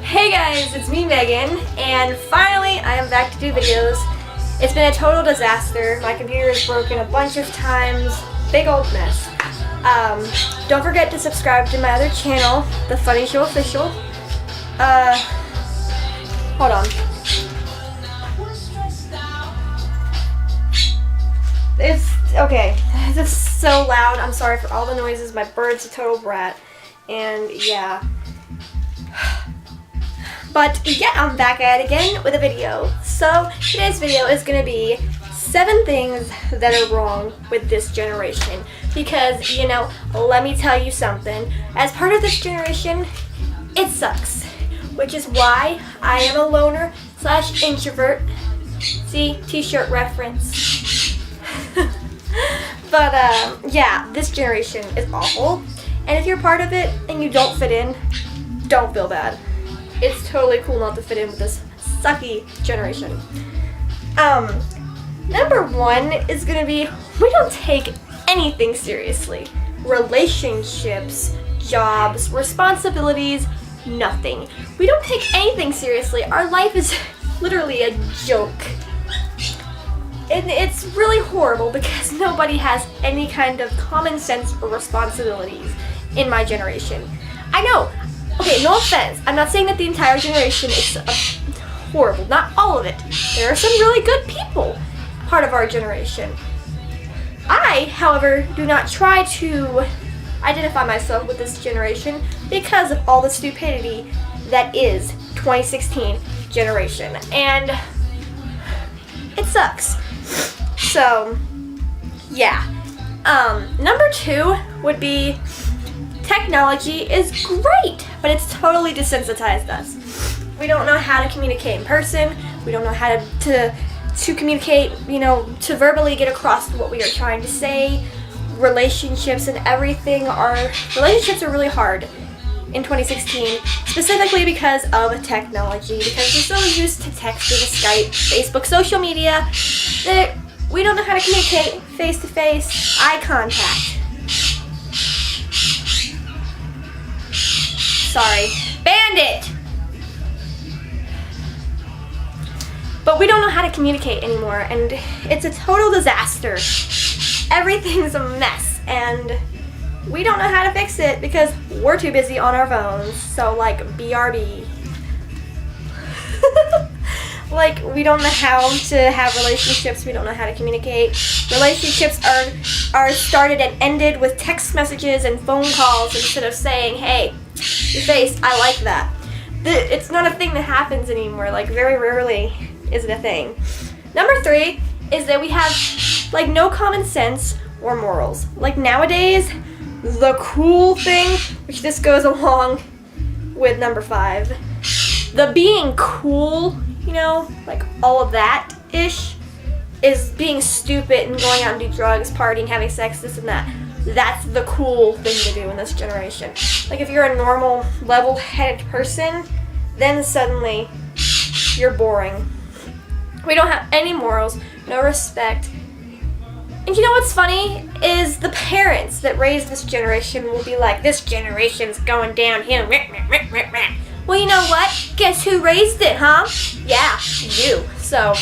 Hey guys, it's me Megan, and finally I am back to do videos. It's been a total disaster. My computer is broken a bunch of times. Big old mess. Don't forget to subscribe to my other channel, The Funny Show Official. Hold on. It's okay. This is so loud. I'm sorry for all the noises. My bird's a total brat. And yeah. But yeah, I'm back at it again with a video. So today's video is going to be 7 things that are wrong with this generation. Because, you know, let me tell you something. As part of this generation, it sucks. Which is why I am a loner / introvert. See, t-shirt reference. But yeah, this generation is awful. And if you're part of it and you don't fit in, don't feel bad. It's totally cool not to fit in with this sucky generation. Number 1 is gonna be, we don't take anything seriously. Relationships, jobs, responsibilities, nothing. We don't take anything seriously. Our life is literally a joke. And it's really horrible because nobody has any kind of common sense or responsibilities in my generation. I know. Okay, no offense. I'm not saying that the entire generation is horrible. Not all of it. There are some really good people part of our generation. I, however, do not try to identify myself with this generation because of all the stupidity that is 2016 generation. And it sucks. So, yeah. Number 2 would be, technology is great, but it's totally desensitized us. We don't know how to communicate in person. We don't know how to communicate, you know, to verbally get across what we are trying to say. Relationships and everything relationships are really hard in 2016, specifically because of technology, because we're so used to texting, Skype, Facebook, social media, that we don't know how to communicate face-to-face, eye contact. Sorry. Bandit! But we don't know how to communicate anymore, and it's a total disaster. Everything's a mess, and we don't know how to fix it because we're too busy on our phones. So, like, BRB. Like, we don't know how to have relationships. We don't know how to communicate. Relationships are started and ended with text messages and phone calls instead of saying, hey, your face, I like that. It's not a thing that happens anymore. Like, very rarely is it a thing. Number 3 is that we have, like, no common sense or morals. Like, nowadays, the cool thing, which this goes along with number 5, the being cool, you know, like all of that ish, is being stupid and going out and do drugs, partying, having sex, this and that. That's the cool thing to do in this generation. Like, if you're a normal, level-headed person, then suddenly you're boring. We don't have any morals, no respect. And you know what's funny is the parents that raise this generation will be like, this generation's going downhill. Well, you know what? Guess who raised it, huh? Yeah, you. So,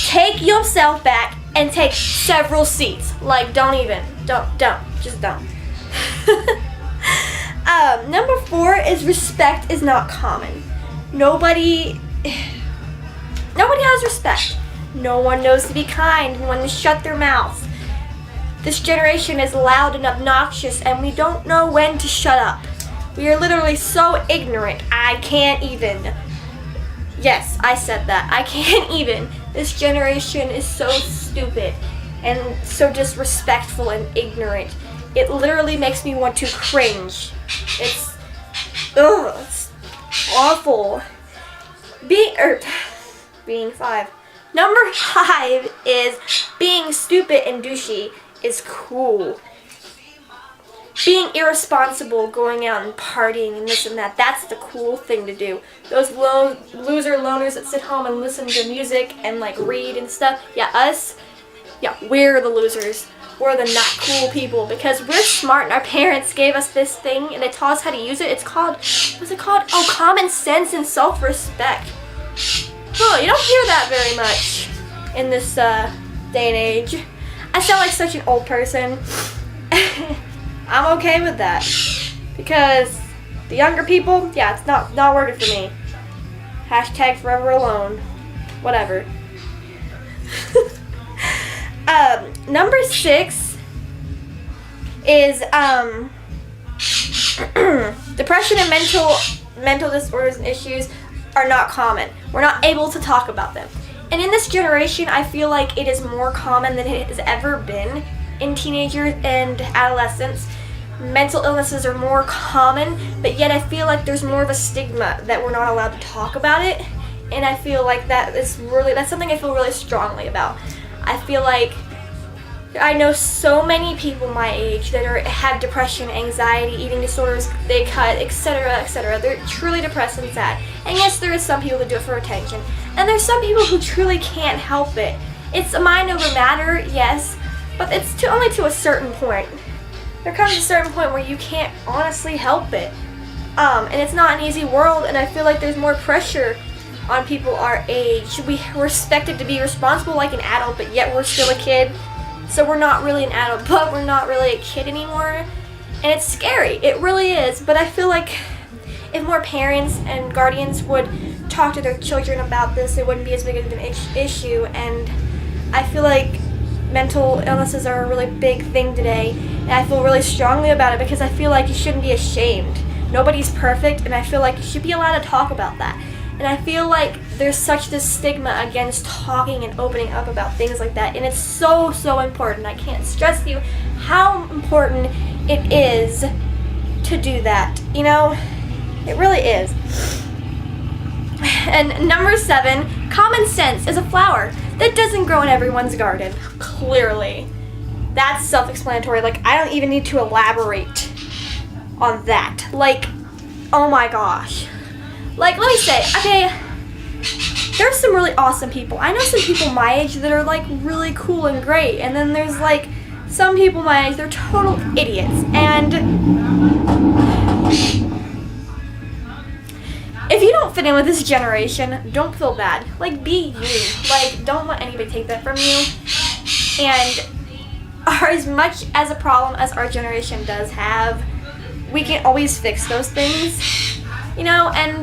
take yourself back and take several seats. Like, just don't. Number 4 is respect is not common. Nobody has respect. No one knows to be kind and when to shut their mouth. This generation is loud and obnoxious, and we don't know when to shut up. We are literally so ignorant, I can't even. Yes, I said that. I can't even. This generation is so stupid and so disrespectful and ignorant. It literally makes me want to cringe. It's awful. Being 5. Number 5 is being stupid and douchey is cool. Being irresponsible, going out and partying and this and that, that's the cool thing to do. Those loser loners that sit home and listen to music and like read and stuff, yeah, we're the losers. we're the not cool people because we're smart and our parents gave us this thing and they taught us how to use it. It's called, what's it called? Oh, common sense and self-respect. Oh, you don't hear that very much in this day and age. I sound like such an old person. I'm okay with that because the younger people, yeah, it's not working for me. Hashtag forever alone. Whatever. Number 6 is depression and mental disorders and issues are not common. We're not able to talk about them. And in this generation, I feel like it is more common than it has ever been in teenagers and adolescents. Mental illnesses are more common, but yet I feel like there's more of a stigma that we're not allowed to talk about it. And I feel like that's something I feel really strongly about. I feel like I know so many people my age that have depression, anxiety, eating disorders, they cut, etc., etc. They're truly depressed and sad. And yes, there is some people that do it for attention. And there's some people who truly can't help it. It's a mind over matter, yes, but it's only to a certain point. There comes a certain point where you can't honestly help it. And it's not an easy world, and I feel like there's more pressure on people our age. We're expected to be responsible like an adult, but yet we're still a kid. So we're not really an adult, but we're not really a kid anymore. And it's scary. It really is. But I feel like if more parents and guardians would talk to their children about this, it wouldn't be as big of an issue. And I feel like mental illnesses are a really big thing today. And I feel really strongly about it because I feel like you shouldn't be ashamed. Nobody's perfect, and I feel like you should be allowed to talk about that. And I feel like there's such this stigma against talking and opening up about things like that. And it's so, so important. I can't stress to you how important it is to do that. You know, it really is. And number 7, common sense is a flower that doesn't grow in everyone's garden. Clearly. That's self-explanatory. Like, I don't even need to elaborate on that. Like, oh my gosh. Like, let me say, okay, there's some really awesome people. I know some people my age that are, like, really cool and great. And then there's, like, some people my age, they're total idiots. And if you don't fit in with this generation, don't feel bad. Like, be you. Like, don't let anybody take that from you. And as much as a problem as our generation does have, we can always fix those things. You know, and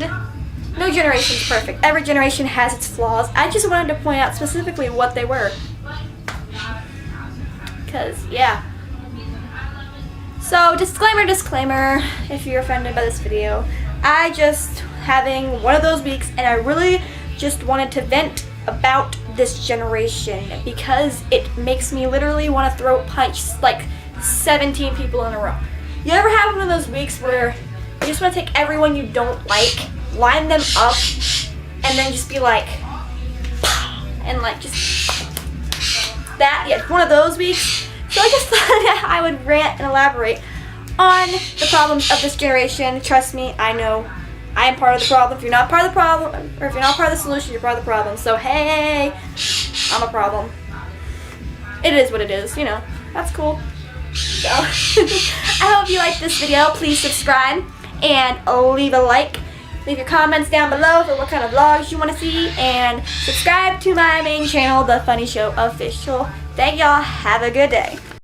no generation is perfect. Every generation has its flaws. I just wanted to point out specifically what they were. Because, yeah. So, disclaimer, if you're offended by this video. I just having one of those weeks, and I really just wanted to vent about this generation because it makes me literally want to throat punch like 17 people in a row. You ever have one of those weeks where you just want to take everyone you don't like, line them up, and then just be like, and like just that, yeah, one of those weeks. So I just thought I would rant and elaborate on the problems of this generation. Trust me, I know I am part of the problem. If you're not part of the problem, or if you're not part of the solution, you're part of the problem. So hey, I'm a problem. It is what it is, you know, that's cool. So, I hope you liked this video. Please subscribe and leave a like. Leave your comments down below for what kind of vlogs you want to see. And subscribe to my main channel, The Funny Show Official. Thank y'all. Have a good day.